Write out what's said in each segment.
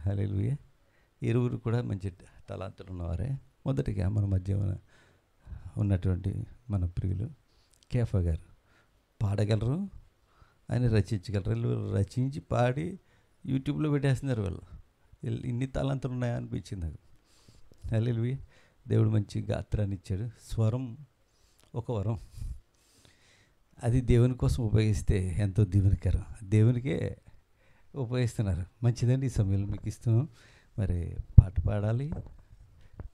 హల్లెలూయా. ఇరువురు కూడా మంచి తలాంతులు ఉన్నవారే. మొదటిగా మన మధ్య ఉన్నటువంటి మన ప్రియులు కేఫా గారు పాడగలరు, ఆయన రచించగలరు. వీళ్ళు రచించి పాడి యూట్యూబ్లో పెట్టేస్తున్నారు. వాళ్ళు ఇన్ని తలాంతులు ఉన్నాయా అనిపించింది నాకు. హల్లెలూయా. దేవుడు మంచి గాత్రాన్ని ఇచ్చాడు. స్వరం ఒక వరం. అది దేవుని కోసం ఉపయోగిస్తే ఎంతో దీవెనకరం. దేవునికే ఉపయోగిస్తున్నారు. మంచిదండి. ఈ సమయంలో మీకు ఇస్తున్నాం. మరి పాట పాడాలి.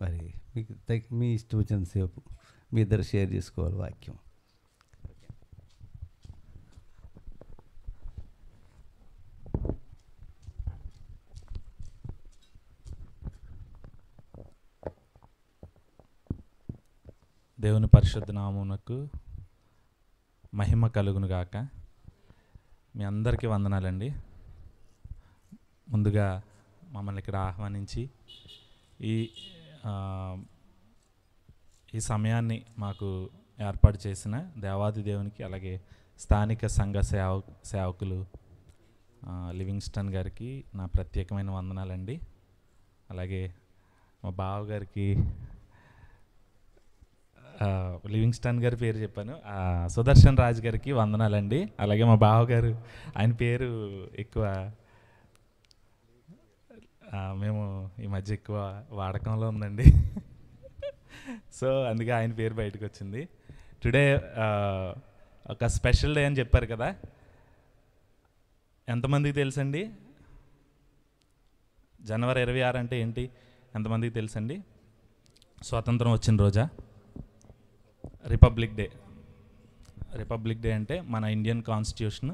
మరి మీకు మీ ఇష్టం వచ్చినంతసేపు మీ ఇద్దరు షేర్ చేసుకోవాలి వాక్యం. దేవుని పరిశుద్ధ నామమునకు మహిమ కలుగును గాక. మీ అందరికీ వందనాలండి. ముందుగా మమ్మల్ని ఇక్కడ ఆహ్వానించి ఈ సమయాన్ని మాకు ఏర్పాటు చేసిన దేవాది దేవునికి, అలాగే స్థానిక సంఘ సేవకులు లివింగ్స్టన్ గారికి నా ప్రత్యేకమైన వందనాలండి. అలాగే మా బావగారికి, లివింగ్స్టన్ గారి పేరు చెప్పాను, సుదర్శన్ రాజు గారికి వందనాలండి. అలాగే మా బావగారు, ఆయన పేరు ఎక్కువ మేము ఈ మధ్య ఎక్కువ వాడకంలో ఉందండి. సో అందుకే ఆయన పేరు బయటకు వచ్చింది. టుడే ఒక స్పెషల్ డే అని చెప్పారు కదా, ఎంతమందికి తెలుసండి? జనవరి 26 అంటే ఏంటి ఎంతమందికి తెలుసండి? స్వాతంత్రం వచ్చిన రోజా? Republic day. రిపబ్లిక్ డే అంటే మన ఇండియన్ కాన్స్టిట్యూషన్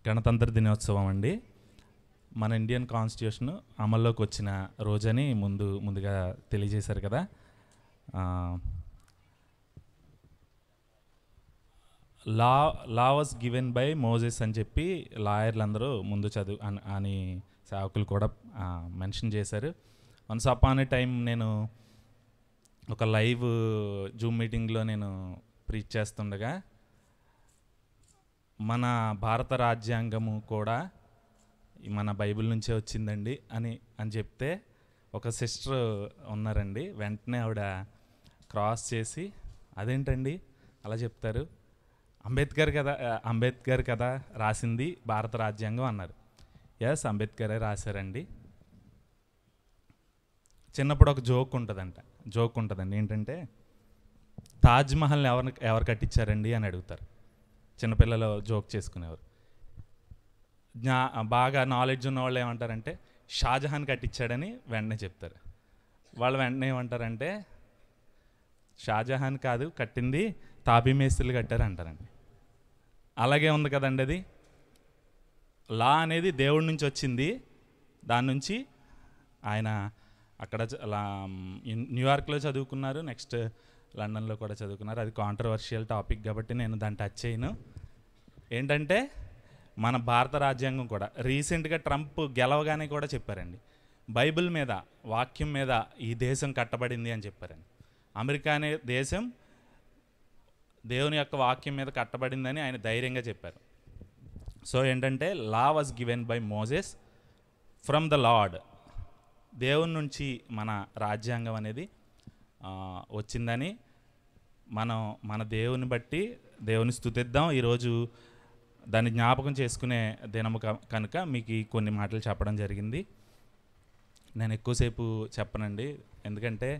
గణతంత్ర దినోత్సవం అండి. మన ఇండియన్ కాన్స్టిట్యూషన్ అమల్లోకి వచ్చిన రోజని ముందుగా తెలియజేశారు కదా. లా వాజ్ గివెన్ బై మోజెస్ అని చెప్పి లాయర్లు అందరూ ముందు చదువు అని సేవకులు కూడా మెన్షన్ చేశారు. వన్స్ అపాన్ ఏ టైం నేను ఒక లైవ్ జూమ్ మీటింగ్లో నేను ప్రీచ్ చేస్తుండగా మన భారత రాజ్యాంగము కూడా మన బైబిల్ నుంచే వచ్చిందండి అని చెప్తే ఒక సిస్టర్ ఉన్నారండి. వెంటనే ఆవిడ క్రాస్ చేసి, అదేంటండి అలా చెప్తారు, అంబేద్కర్ కదా రాసింది భారత రాజ్యాంగం అన్నారు. ఎస్, అంబేద్కరే రాశారండి. చిన్నప్పుడు ఒక జోక్ ఉంటుందండి. ఏంటంటే, తాజ్మహల్ని ఎవరు కట్టించారండి అని అడుగుతారు. చిన్నపిల్లలు జోక్ చేసుకునేవారు. బాగా నాలెడ్జ్ ఉన్న వాళ్ళు ఏమంటారంటే, షాజహాన్ కట్టించాడని వెంటనే చెప్తారు. వాళ్ళు వెంటనే ఏమంటారంటే, షాజహాన్ కాదు కట్టింది, తాపీ మేస్త్రీలు కట్టారు అంటారండి. అలాగే ఉంది కదండి. అది లా అనేది దేవుడి నుంచి వచ్చింది. దాని నుంచి ఆయన అక్కడ న్యూయార్క్లో చదువుకున్నారు, నెక్స్ట్ లండన్లో కూడా చదువుకున్నారు. అది కాంట్రవర్షియల్ టాపిక్ కాబట్టి నేను దాన్ని టచ్ చేయను. ఏంటంటే, మన భారత రాజ్యాంగం కూడా రీసెంట్గా ట్రంప్ గెలవగానే కూడా చెప్పారండి, బైబిల్ మీద, వాక్యం మీద ఈ దేశం కట్టబడింది అని చెప్పారండి. అమెరికా అనే దేశం దేవుని యొక్క వాక్యం మీద కట్టబడిందని ఆయన ధైర్యంగా చెప్పారు. సో ఏంటంటే, లా was given by Moses from the lord. దేవుని నుంచి మన రాజ్యాంగం అనేది వచ్చిందని మనం మన దేవుని బట్టి దేవుని స్తుతిద్దాం. ఈరోజు దాన్ని జ్ఞాపకం చేసుకునే దినము కనుక మీకు కొన్ని మాటలు చెప్పడం జరిగింది. నేను ఎక్కువసేపు చెప్పనండి, ఎందుకంటే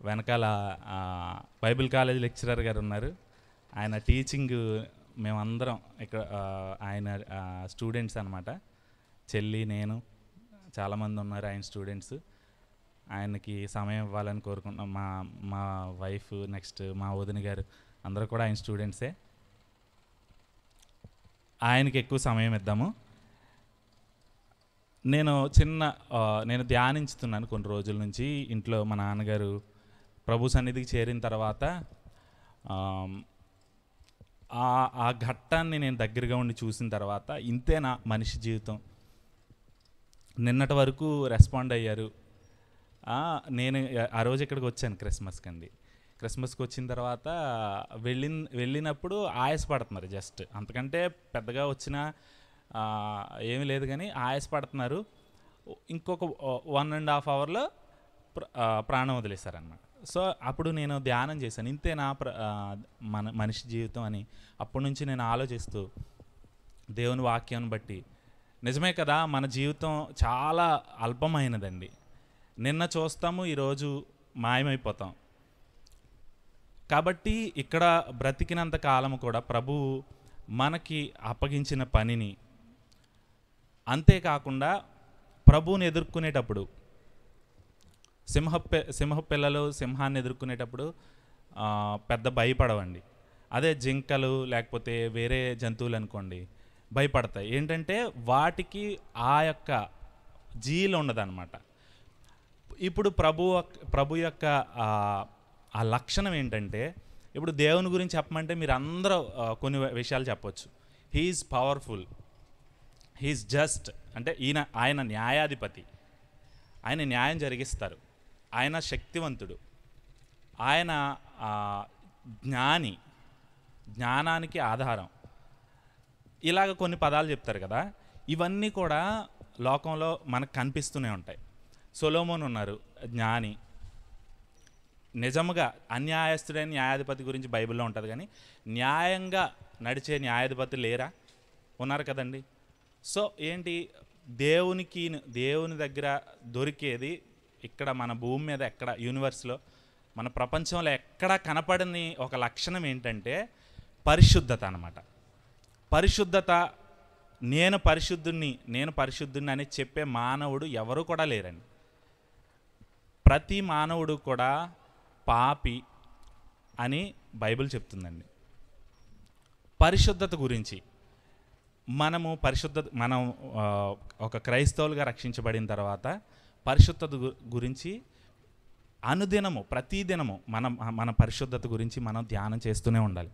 వెనకాల బైబిల్ కాలేజ్ లెక్చరర్ గారు ఉన్నారు. ఆయన టీచింగ్ మేమందరం ఇక్కడ ఆయన స్టూడెంట్స్ అనమాట. చెల్లి, నేను, చాలామంది ఉన్నారు ఆయన స్టూడెంట్స్. ఆయనకి సమయం ఇవ్వాలని కోరుకుంటున్నాం. మా వైఫ్, నెక్స్ట్ మా వదిన గారు అందరూ కూడా ఆయన స్టూడెంట్సే. ఆయనకి ఎక్కువ సమయం ఇద్దాము. నేను ధ్యానించుతున్నాను కొన్ని రోజుల నుంచి. ఇంట్లో మా నాన్నగారు ప్రభు సన్నిధికి చేరిన తర్వాత ఆ ఘట్టాన్ని నేను దగ్గరగా ఉండి చూసిన తర్వాత, ఇంతేనా మనిషి జీవితం? నిన్నటి వరకు రెస్పాండ్ అయ్యారు. నేను ఆ రోజు ఇక్కడికి వచ్చాను క్రిస్మస్కి వచ్చిన తర్వాత వెళ్ళినప్పుడు ఆయాసపడుతున్నారు. జస్ట్ అంతకంటే పెద్దగా వచ్చినా ఏమీ లేదు, కానీ ఆయాసపడుతున్నారు. ఇంకొక 1.5 అవర్లో ప్రాణం వదిలేశారనమాట. సో అప్పుడు నేను ధ్యానం చేశాను, ఇంతేనా మనిషి జీవితం అని. అప్పటి నుంచి నేను ఆలోచిస్తూ దేవుని వాక్యాన్ని బట్టి నిజమే కదా, మన జీవితం చాలా అల్పమైనదండి. నిన్న చూస్తాము, ఈరోజు మాయమైపోతాం. కాబట్టి ఇక్కడ బ్రతికినంత కాలం కూడా ప్రభు మనకి అప్పగించిన పనిని, అంతేకాకుండా ప్రభువుని ఎదుర్కొనేటప్పుడు సింహపిల్లలు సింహాన్ని ఎదుర్కొనేటప్పుడు పెద్ద భయపడవండి. అదే జింకలు లేకపోతే వేరే జంతువులు అనుకోండి భయపడతాయి. ఏంటంటే వాటికి ఆ యొక్క జీలు ఉండదన్నమాట. ఇప్పుడు ప్రభు యొక్క ఆ లక్షణం ఏంటంటే, ఇప్పుడు దేవుని గురించి చెప్పమంటే మీరు అందరూ కొన్ని విషయాలు చెప్పవచ్చు. హీఈస్ పవర్ఫుల్, హీఈస్ జస్ట్, అంటే ఆయన న్యాయాధిపతి, ఆయన న్యాయం జరిగిస్తారు, ఆయన శక్తివంతుడు, ఆయన జ్ఞాని, జ్ఞానానికి ఆధారం, ఇలాగ కొన్ని పదాలు చెప్తారు కదా. ఇవన్నీ కూడా లోకంలో మనకు కనిపిస్తూనే ఉంటాయి. సొలొమోన్ ఉన్నారు, జ్ఞాని. నిజముగా అన్యాయస్తుడైన న్యాయాధిపతి గురించి బైబిల్లో ఉంటుంది, కానీ న్యాయంగా నడిచే న్యాయాధిపతి లేరా? ఉన్నారు కదండి. సో ఏంటి, దేవుని దగ్గర దొరికేది ఇక్కడ మన భూమి మీద ఎక్కడ, యూనివర్స్లో, మన ప్రపంచంలో ఎక్కడా కనపడని ఒక లక్షణం ఏంటంటే పరిశుద్ధత అన్నమాట. పరిశుద్ధత, నేను పరిశుద్ధుణ్ణి అని చెప్పే మానవుడు ఎవరు కూడా లేరండి. ప్రతి మానవుడు కూడా పాపి అని బైబిల్ చెప్తుందండి. పరిశుద్ధత గురించి మనం ఒక క్రైస్తవులుగా రక్షించబడిన తర్వాత పరిశుద్ధత గురించి అనుదినము, ప్రతిదినము మన పరిశుద్ధత గురించి మనం ధ్యానం చేస్తూనే ఉండాలి.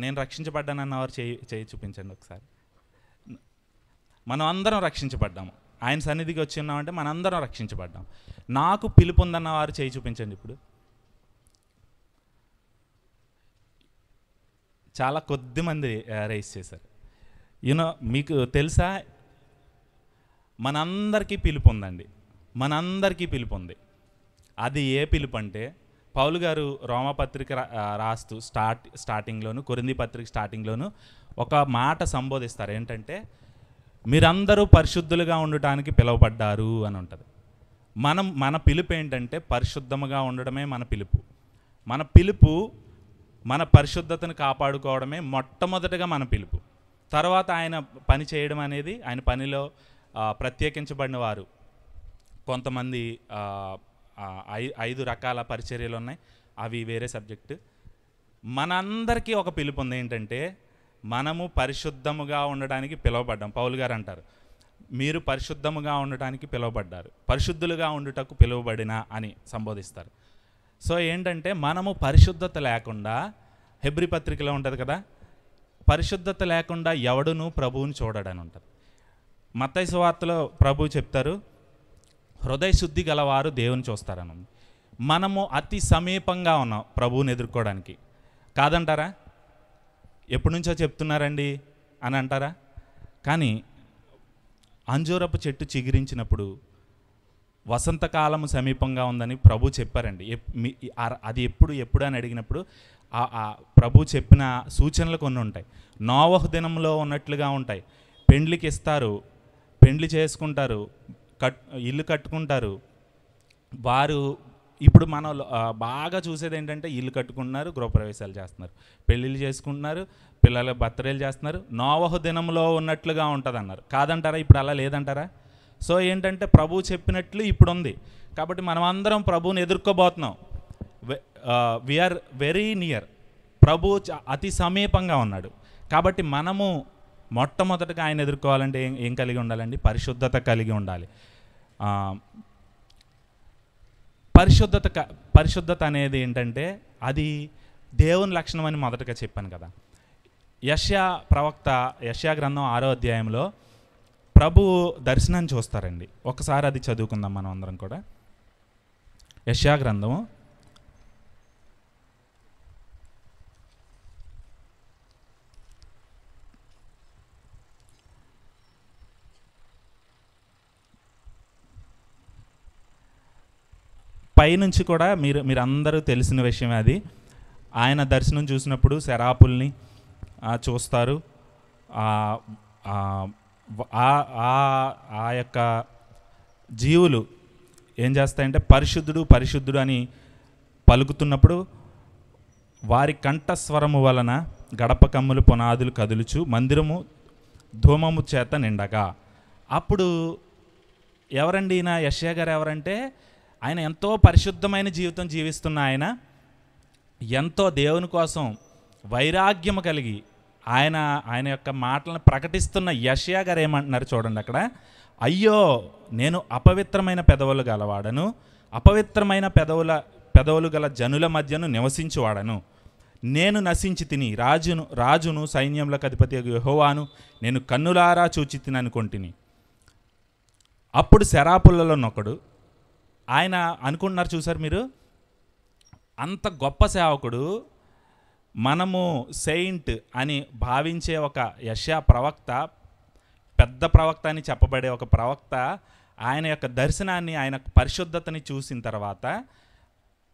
నేను రక్షించబడ్డానన్న వారు చేయి చూపించండి ఒకసారి. మనం అందరం రక్షించబడ్డాము. ఆయన సన్నిధికి వచ్చి ఉన్నామంటే మనందరం రక్షించబడ్డాం. నాకు పిలుపు ఉందన్న వారు చేయి చూపించండి. ఇప్పుడు చాలా కొద్ది మంది రైస్ చేశారు. మీకు తెలుసా, మనందరికీ పిలుపు ఉందండి. మనందరికీ పిలుపు ఉంది. అది ఏ పిలుపు అంటే, పౌలు గారు రోమపత్రిక రాస్తూ స్టార్టింగ్లోను, కొరింథీ పత్రిక స్టార్టింగ్లోను ఒక మాట సంబోధిస్తారు. ఏంటంటే, మీరందరూ పరిశుద్ధులుగా ఉండటానికి పిలువబడ్డారు అని ఉంటుంది. మన పిలుపు ఏంటంటే పరిశుద్ధముగా ఉండడమే మన పిలుపు. మన పరిశుద్ధతను కాపాడుకోవడమే మొట్టమొదటిగా మన పిలుపు. తర్వాత ఆయన పని చేయడం అనేది, ఆయన పనిలో ప్రత్యేకించబడిన వారు కొంతమంది 5 రకాల పరిచర్యలు ఉన్నాయి, అవి వేరే సబ్జెక్టు. మనందరికీ ఒక పిలుపు ఉంది. ఏంటంటే మనము పరిశుద్ధముగా ఉండడానికి పిలువబడ్డాం. పౌలు గారు అంటారు, మీరు పరిశుద్ధముగా ఉండటానికి పిలువబడ్డారు, పరిశుద్ధులుగా ఉండుటకు పిలువబడిన అని సంబోధిస్తారు. సో ఏంటంటే మనము పరిశుద్ధత లేకుండా, హెబ్రీ పత్రికలో ఉంటుంది కదా, పరిశుద్ధత లేకుండా ఎవడును ప్రభువుని చూడడని ఉంటుంది. మత్తయి సువార్తలో ప్రభు చెప్తారు, హృదయ శుద్ధి గలవారు దేవుని చూస్తారని. మనము అతి సమీపంగా ఉన్నాం ప్రభువుని ఎదుర్కోవడానికి. కాదంటారా? ఎప్పటి నుంచో చెప్తున్నారండి అని అంటారా? కానీ అంజూరపు చెట్టు చిగురించినప్పుడు వసంతకాలము సమీపంగా ఉందని ప్రభు చెప్పారండి. అది ఎప్పుడు అని అడిగినప్పుడు ప్రభు చెప్పిన సూచనలు కొన్ని ఉంటాయి. నోవహు దినంలో ఉన్నట్లుగా ఉంటాయి. పెండ్లికి ఇస్తారు, పెండ్లి చేసుకుంటారు, ఇల్లు కట్టుకుంటారు. వారు ఇప్పుడు మనం బాగా చూసేది ఏంటంటే, ఇల్లు కట్టుకుంటున్నారు, గృహప్రవేశాలు చేస్తున్నారు, పెళ్ళిళ్ళు చేసుకుంటున్నారు, పిల్లల బర్త్డేలు చేస్తున్నారు. నోవహు దినంలో ఉన్నట్లుగా ఉంటుంది అన్నారు. కాదంటారా? ఇప్పుడు అలా లేదంటారా? సో ఏంటంటే ప్రభు చెప్పినట్లు ఇప్పుడు ఉంది. కాబట్టి మనం అందరం ప్రభువుని ఎదుర్కోబోతున్నాం. We are very near. ప్రభు అతి సమీపంగా ఉన్నాడు. కాబట్టి మనము మొట్టమొదటిగా ఆయన ఎదుర్కోవాలంటే ఏం కలిగి ఉండాలండి? పరిశుద్ధత కలిగి ఉండాలి. పరిశుద్ధత అనేది ఏంటంటే అది దేవుని లక్షణం అని మొదటగా చెప్పాను కదా. యెషయా గ్రంథం 6వ అధ్యాయంలో ప్రభువు దర్శనాన్ని చూస్తారండి. ఒకసారి అది చదువుకుందాం మనం అందరం కూడా. యెషయా గ్రంథము 6వ పైనుంచి కూడా మీరందరూ తెలిసిన విషయమే అది. ఆయన దర్శనం చూసినప్పుడు శరాపుల్ని చూస్తారు. ఆ యొక్క జీవులు ఏం చేస్తాయంటే పరిశుద్ధుడు పరిశుద్ధుడు అని పలుకుతున్నప్పుడు వారి కంఠస్వరము వలన గడప కమ్ములు పునాదులు కదులుచు మందిరము ధూమము చేత నిండగా. అప్పుడు ఎవరండి ఈయన యెషయా గారు? ఎవరంటే ఆయన ఎంతో పరిశుద్ధమైన జీవితం జీవిస్తున్న ఆయన, ఎంతో దేవుని కోసం వైరాగ్యము కలిగి ఆయన యొక్క మాటలను ప్రకటిస్తున్న యెషయా గారు ఏమంటున్నారు చూడండి అక్కడ. అయ్యో, నేను అపవిత్రమైన పెదవులు గలవాడను, అపవిత్రమైన పెదవులు గల జనుల మధ్యను నివసించువాడను. నేను నశించి తిని రాజును సైన్యములకు అధిపతి యెహోవాను నేను కన్నులారా చూచి తిని అనుకొంటిని. అప్పుడు శరాపులలోనొకడు, ఆయన అనుకుంటున్నారు చూసారు మీరు, అంత గొప్ప సేవకుడు, మనము సెయింట్ అని భావించే ఒక యెషయా ప్రవక్త, పెద్ద ప్రవక్త అని చెప్పబడే ఒక ప్రవక్త, ఆయన యొక్క దర్శనాన్ని, ఆయన పరిశుద్ధతని చూసిన తర్వాత,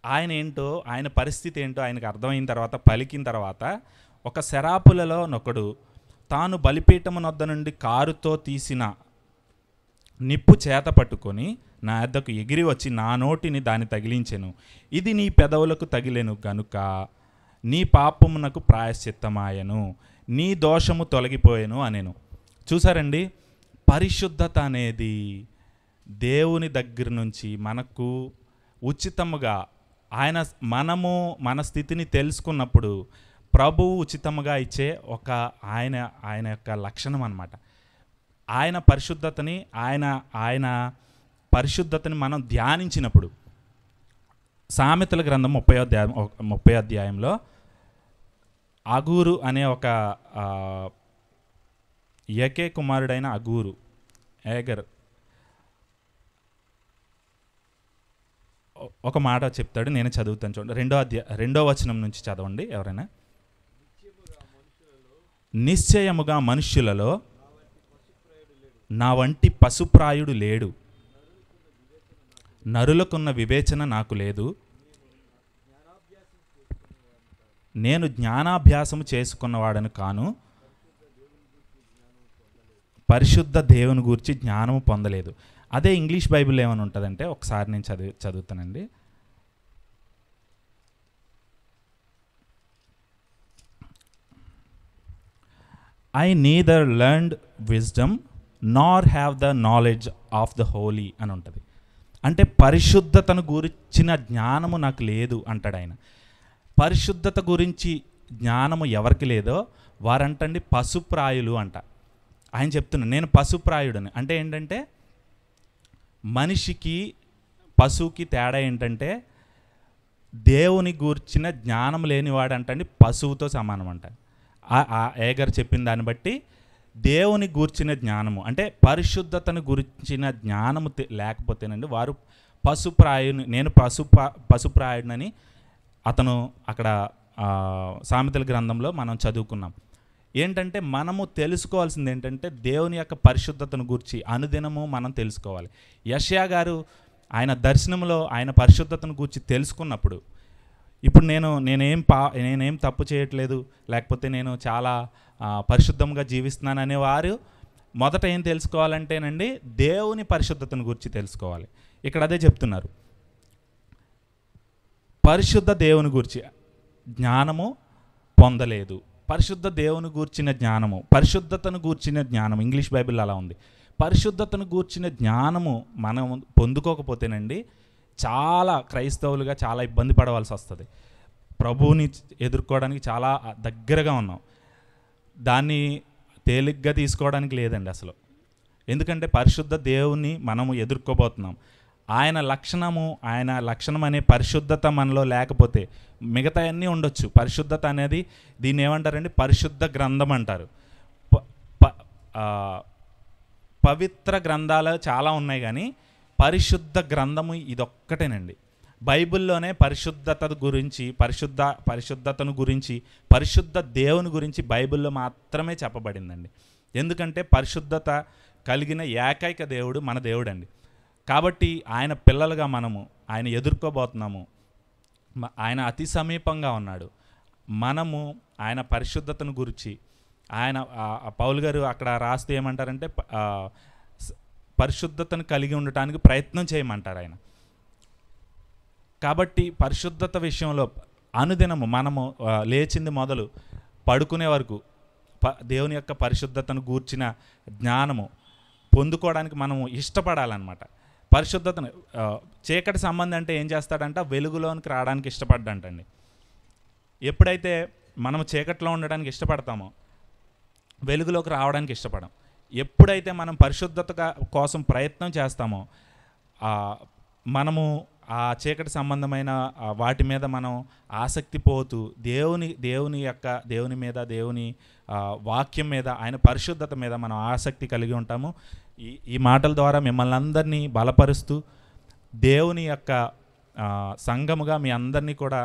ఆయన ఏంటో, ఆయన పరిస్థితి ఏంటో ఆయనకు అర్థమైన తర్వాత, పలికిన తర్వాత, ఒక శరాపులలో నొకడు తాను బలిపీఠము నొద్ద నుండి కారుతో తీసిన నిప్పు చేత పట్టుకొని నా యొద్దకు ఎగిరి వచ్చి నా నోటిని దాన్ని తగిలించెను. ఇది నీ పెదవులకు తగిలెను గనుక నీ పాపమునకు ప్రాయశ్చిత్తమాయను, నీ దోషము తొలగిపోయెను అనెను. చూసారండి, పరిశుద్ధత అనేది దేవుని దగ్గర నుంచి మనకు ఉచితముగా, మనము మన స్థితిని తెలుసుకున్నప్పుడు ప్రభువు ఉచితముగా ఇచ్చే ఒక ఆయన యొక్క లక్షణం అన్నమాట. ఆయన పరిశుద్ధతని మనం ధ్యానించినప్పుడు, సామెతల గ్రంథం 30వ అధ్యాయంలో అగూరు అనే ఒక ఏకే కుమారుడైన ఏగర్ ఒక మాట చెప్తాడు, నేను చదువుతాను చూడండి. 2వ వచనం నుంచి చదవండి ఎవరైనా. నిశ్చయముగా మనుష్యులలో నా వంటి పశుప్రాయుడు లేడు, నరులకున్న వివేచన నాకు లేదు, నేను జ్ఞానాభ్యాసము చేసుకున్నవాడను కాను, పరిశుద్ధ దేవుని గూర్చి జ్ఞానము పొందలేదు. అదే ఇంగ్లీష్ బైబిల్ ఏమని ఉంటుందంటే, ఒకసారి నేను చదువుతానండి. I neither learned wisdom nor have the knowledge of the holy అని ఉంటుంది. అంటే పరిశుద్ధతను గురించిన జ్ఞానము నాకు లేదు అంటాడు ఆయన. పరిశుద్ధత గురించి జ్ఞానము ఎవరికి లేదో వారంటండి పశుప్రాయులు అంట. ఆయన చెప్తున్నాను, నేను పశుప్రాయుడని. అంటే ఏంటంటే మనిషికి పశువుకి తేడా ఏంటంటే, దేవుని గూర్చిన జ్ఞానం లేనివాడు అంటండి పశువుతో సమానం అంట. ఏగర్ చెప్పిన దాన్ని బట్టి దేవుని గూర్చిన జ్ఞానము అంటే పరిశుద్ధతను గురించిన జ్ఞానము లేకపోతేనండి వారు నేను పశుప్రాయుడినని అతను అక్కడ సామెతల గ్రంథంలో మనం చదువుకున్నాం. ఏంటంటే మనము తెలుసుకోవాల్సింది ఏంటంటే దేవుని యొక్క పరిశుద్ధతను గురించి అనుదినము మనం తెలుసుకోవాలి. యెషయా గారు ఆయన దర్శనంలో ఆయన పరిశుద్ధతను గురించి తెలుసుకున్నప్పుడు, ఇప్పుడు నేనేం తప్పు చేయట్లేదు, లేకపోతే నేను చాలా పరిశుద్ధంగా జీవిస్తున్నాను అనేవారు మొదట ఏం తెలుసుకోవాలంటేనండి దేవుని పరిశుద్ధతను గురించి తెలుసుకోవాలి. ఇక్కడ అదే చెప్తున్నారు, పరిశుద్ధ దేవుని గురించి జ్ఞానము పొందలేదు. పరిశుద్ధ దేవుని గూర్చిన జ్ఞానము, పరిశుద్ధతను గూర్చిన జ్ఞానం, ఇంగ్లీష్ బైబిల్ అలా ఉంది. పరిశుద్ధతను గూర్చిన జ్ఞానము మనం పొందుకోకపోతేనండి చాలా క్రైస్తవులుగా చాలా ఇబ్బంది పడవలసి వస్తుంది. ప్రభువుని ఎదుర్కోవడానికి చాలా దగ్గరగా ఉన్నాం, దాన్ని తేలిగ్గా తీసుకోవడానికి లేదండి అసలు. ఎందుకంటే పరిశుద్ధ దేవుని మనము ఎదుర్కోబోతున్నాం. ఆయన లక్షణం అనే పరిశుద్ధత మనలో లేకపోతే మిగతా అన్నీ ఉండొచ్చు. పరిశుద్ధత అనేది దీన్ని ఏమంటారండి, పరిశుద్ధ గ్రంథం అంటారు. పవిత్ర గ్రంథాలు చాలా ఉన్నాయి కానీ పరిశుద్ధ గ్రంథము ఇదొక్కటేనండి. బైబిల్లోనే పరిశుద్ధతను గురించి పరిశుద్ధ దేవుని గురించి బైబిల్లో మాత్రమే చెప్పబడిందండి. ఎందుకంటే పరిశుద్ధత కలిగిన ఏకైక దేవుడు మన దేవుడు అండి. కాబట్టి ఆయన పిల్లలుగా మనము ఆయన ఎదుర్కోబోతున్నాము. ఆయన అతి సమీపంగా ఉన్నాడు. మనము ఆయన పరిశుద్ధతను గురించి ఆయన పౌలు గారు అక్కడ రాస్తే ఏమంటారంటే పరిశుద్ధతను కలిగి ఉండటానికి ప్రయత్నం చేయమంటారు ఆయన. కాబట్టి పరిశుద్ధత విషయంలో అనుదినము మనము లేచింది మొదలు పడుకునే వరకు దేవుని యొక్క పరిశుద్ధతను గూర్చిన జ్ఞానము పొందుకోవడానికి మనము ఇష్టపడాలన్నమాట. పరిశుద్ధతను చీకటి సంబంధం అంటే ఏం చేస్తాడంట, వెలుగులోనికి రావడానికి ఇష్టపడ్డంటండి. ఎప్పుడైతే మనము చీకట్లో ఉండడానికి ఇష్టపడతామో వెలుగులోకి రావడానికి ఇష్టపడం. ఎప్పుడైతే మనం పరిశుద్ధత కోసం ప్రయత్నం చేస్తామో మనము ఆ చీకటి సంబంధమైన వాటి మీద మనం ఆసక్తి పోతూ దేవుని మీద, దేవుని వాక్యం మీద, ఆయన పరిశుద్ధత మీద మనం ఆసక్తి కలిగి ఉంటాము. ఈ మాటల ద్వారా మిమ్మల్ని అందరినీ బలపరుస్తూ దేవుని యొక్క సంఘముగా మీ అందరినీ కూడా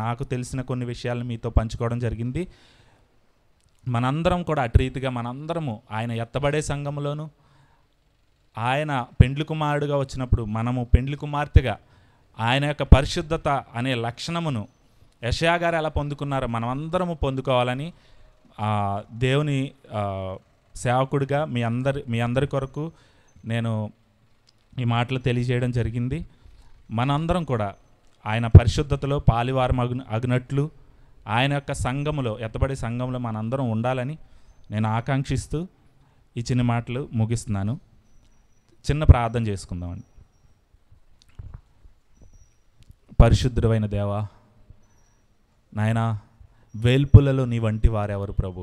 నాకు తెలిసిన కొన్ని విషయాలను మీతో పంచుకోవడం జరిగింది. మనందరం కూడా అటు రీతిగా మనందరము ఆయన ఎత్తబడే సంఘములోను, ఆయన పెండ్లి కుమారుడుగా వచ్చినప్పుడు మనము పెండ్లి కుమార్తెగా ఆయన యొక్క పరిశుద్ధత అనే లక్షణమును యెషయా గారు ఎలా పొందుకున్నారో మనం అందరము పొందుకోవాలని దేవుని సేవకుడిగా మీ అందరి కొరకు నేను ఈ మాటలు తెలియజేయడం జరిగింది. మనందరం కూడా ఆయన పరిశుద్ధతలో పాలివారం అగినట్లు ఆయన యొక్క సంఘములో, ఎత్తబడే సంఘంలో మనందరం ఉండాలని నేను ఆకాంక్షిస్తూ ఈ చిన్న మాటలు ముగిస్తున్నాను. చిన్న ప్రార్థన చేసుకుందామండి. పరిశుద్ధుడైన దేవా, నాయనా, వేల్పులలో నీ వంటి వారెవరు ప్రభు?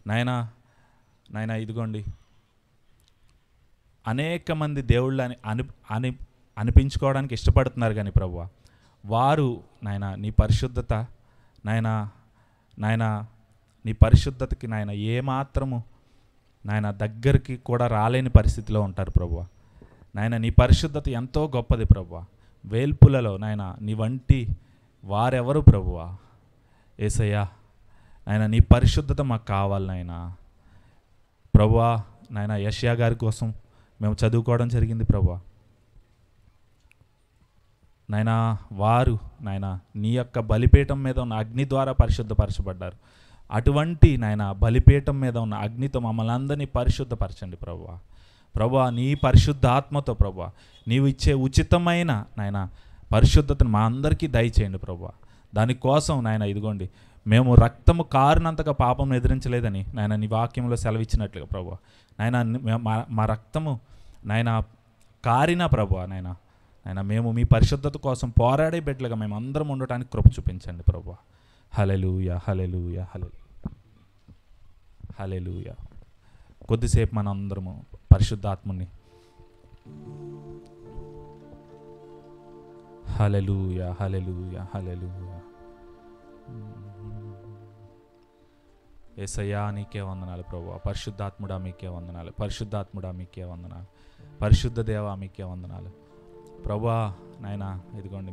నాయనా ఇదిగోండి, అనేక మంది దేవుళ్ళని అనిపించుకోవడానికి ఇష్టపడుతున్నారు కానీ ప్రభువా, వారు నాయనా నీ పరిశుద్ధత నాయనా నీ పరిశుద్ధతకి నాయన ఏమాత్రము నాయన దగ్గరికి కూడా రాలేని పరిస్థితిలో ఉంటారు ప్రభువా. నాయన నీ పరిశుద్ధత ఎంతో గొప్పది ప్రభువా. వేల్పులలో నాయన నీ వంటి వారెవరు ప్రభువా? యేసయ్యా, నాయన నీ పరిశుద్ధత మాకు కావాలి నాయన ప్రభువా. నాయన యెషయా గారి కోసం మేము చదువుకోవడం జరిగింది ప్రభువా. నాయనా వారు నాయన నీ యొక్క బలిపీఠం మీద ఉన్న అగ్ని ద్వారా పరిశుద్ధపరచబడ్డారు. అటువంటి నాయన బలిపీఠం మీద ఉన్న అగ్నితో మమ్మల్ని అందరినీ పరిశుద్ధపరచండి ప్రభువా. ప్రభువా, నీ పరిశుద్ధ ఆత్మతో ప్రభువా నీవు ఇచ్చే ఉచితమైన నాయన పరిశుద్ధతను మా అందరికీ దయచేయండి ప్రభువా. దానికోసం నాయన ఇదిగోండి, మేము రక్తము కారునంతగా పాపం ఎదిరించలేదని నాయన నీ వాక్యంలో సెలవిచ్చినట్లుగా ప్రభువా, నాయన మా రక్తము నాయన కారిన ప్రభువా, నాయన మేము మీ పరిశుద్ధత కోసం పోరాడే బిడ్డలుగా మేము అందరం ఉండటానికి కృప చూపించండి ప్రభువా. హల్లెలూయా, హల్లెలూయా, హల్లెలూయా. కొద్దిసేపు మన అందరము పరిశుద్ధాత్ముని హల్లెలూయా, హల్లెలూయా, హల్లెలూయా. యేసయ్యా నీకే వందనాలు ప్రభువా. పరిశుద్ధాత్ముడా మీకే వందనాలు. పరిశుద్ధాత్ముడా మీకే వందనాలు. పరిశుద్ధ దేవా మీకే వందనాలు ప్రభువా. నాయన ఇదిగోండి,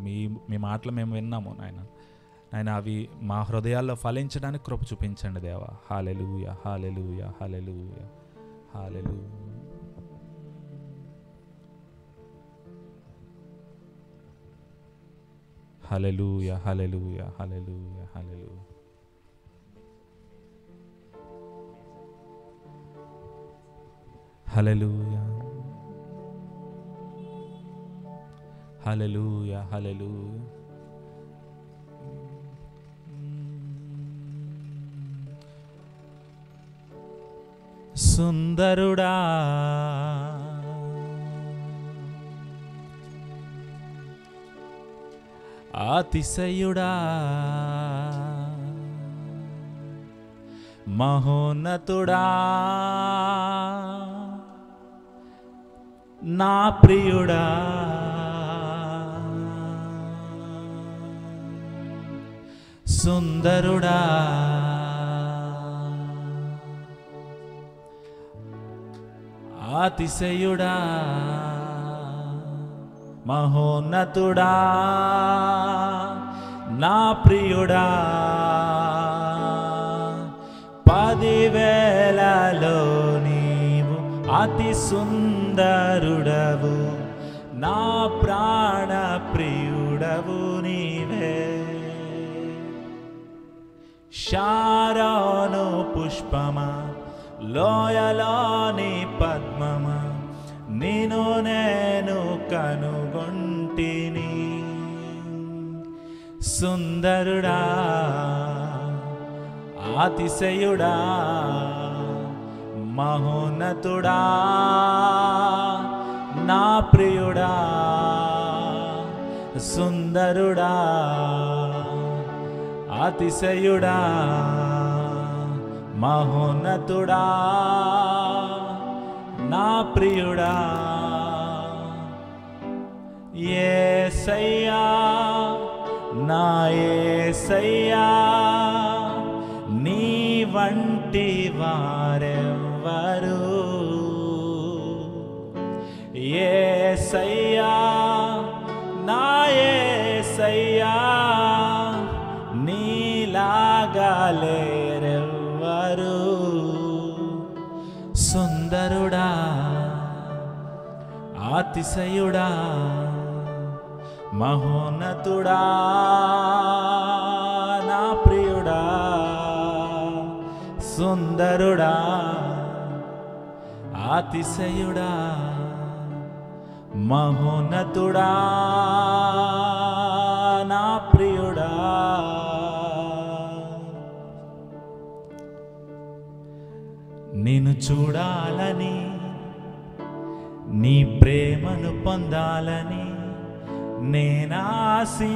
మీ మాటలు మేము విన్నాము నాయన. అవి మా హృదయాల్లో ఫలించడానికి కృప చూపించండి దేవా. హల్లెలూయా, హల్లెలూయా, హల్లెలూయా, హల్లెలూయా. హల్లెలూయా, హల్లెలూయా, హల్లెలూయా, హల్లెలూయా. హల్లెలూయా, హల్లెలూయా, హల్లెలూయా. సుందరుడా అతిశయుడా మహోన్నతుడా నా ప్రియుడా సుందరుడా అతిశయుడా మహోన్నతుడా నా ప్రియుడా 10,000లో నీవు అతి సుందరుడవు నా ప్రాణ ప్రియుడవు నీవే. శారోను పుష్పమా, లోయలోని పద్మమా, నిన్ను నేను కనుగొంటిని. సుందరుడా, అతిశయుడా, మహోన్నతుడా, నా ప్రియుడా. సుందరుడా, అతిశయుడా, మహోన్నతుడా, నా ప్రియుడా. యేసయ్యా, నా యేసయ్యా, నీ వంటి వారెవ్వరు. యేసయ్యా, నా యేసయ్యా, నీలాగా లేరెవ్వరు. సుందరుడా, అతిశయుడా, మహోన్నతుడా, నా ప్రియుడా. సుందరుడా, అతిశయుడా, మహోన్నతుడా, నా ప్రియుడా. నిన్ను చూడాలని, నీ ప్రేమను పొందాలని నేనాశించుచున్నాను.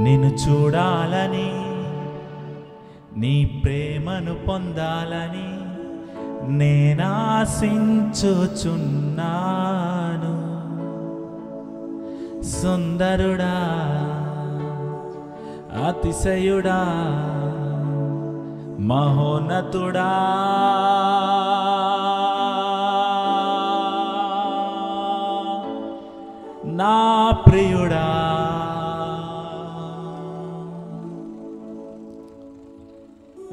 నిన్ను చూడాలని, నీ ప్రేమను పొందాలని నేనాశించుచున్నాను. సుందరుడా, అతిశయుడా, మహోన్నతుడా, నా ప్రియుడా.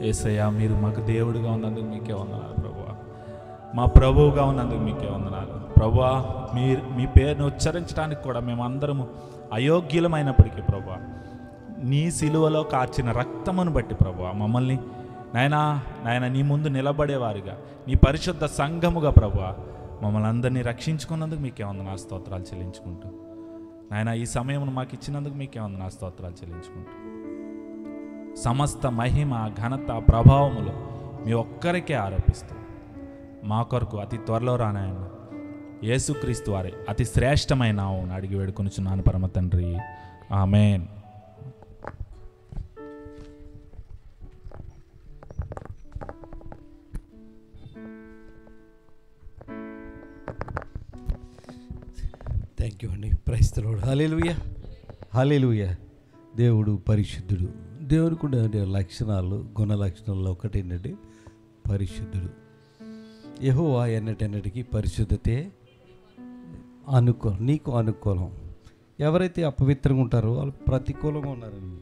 యేసయ్యా, మీరు మాకు దేవుడిగా ఉన్నందుకు మీకే వందనాలు ప్రభువా. మా ప్రభువుగా ఉన్నందుకు మీకే వందనాలు ప్రభువా. మీ పేరును ఉచ్చరించడానికి కూడా మేమందరము అయోగ్యులమైనప్పటికీ ప్రభువా, నీ సిలువలో కార్చిన రక్తమును బట్టి ప్రభువా మమ్మల్ని నాయన నీ ముందు నిలబడేవారిగా, నీ పరిశుద్ధ సంఘముగా ప్రభువా మమ్మల్ని అందరినీ రక్షించుకున్నందుకు మీకే వందనాలు స్తోత్రాలు చెల్లించుకుంటూ, నాయన ఈ సమయమును మాకు ఇచ్చినందుకు మీకే వందనాలు స్తోత్రాలు చెల్లించుకుంటూ, సమస్త మహిమ, ఘనత, ప్రభావములు మీ ఒక్కరికే ఆరోపిస్తూ, మా కొరకు అతి త్వరలో రానాయన యేసుక్రీస్తు వారి అతి శ్రేష్టమైన నామమున అడిగి వేడుకొనుచున్నాను పరమ తండ్రి. ఆమేన్. థ్యాంక్ యూ అండి. Praise the lord. Hallelujah, hallelujah. దేవుడు పరిశుద్ధుడు. దేవునికి ఉండే లక్షణాలు, గుణ లక్షణాల్లో ఒకటి ఏంటంటే పరిశుద్ధుడు. యెహోవా ఎన్నటెన్నటికీ పరిశుద్ధతే నీకు అనుకూలం. ఎవరైతే అపవిత్రంగా ఉంటారో వాళ్ళు ప్రతికూలంగా ఉన్నారండి.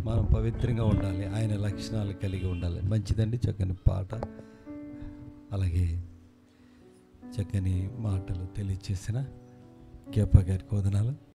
మనం పవిత్రంగా ఉండాలి, ఆయన లక్షణాలు కలిగి ఉండాలి. మంచిదండి, చక్కని పాట, అలాగే చక్కని మాటలు తెలియచేసిన కేప గారికి వందనాలు.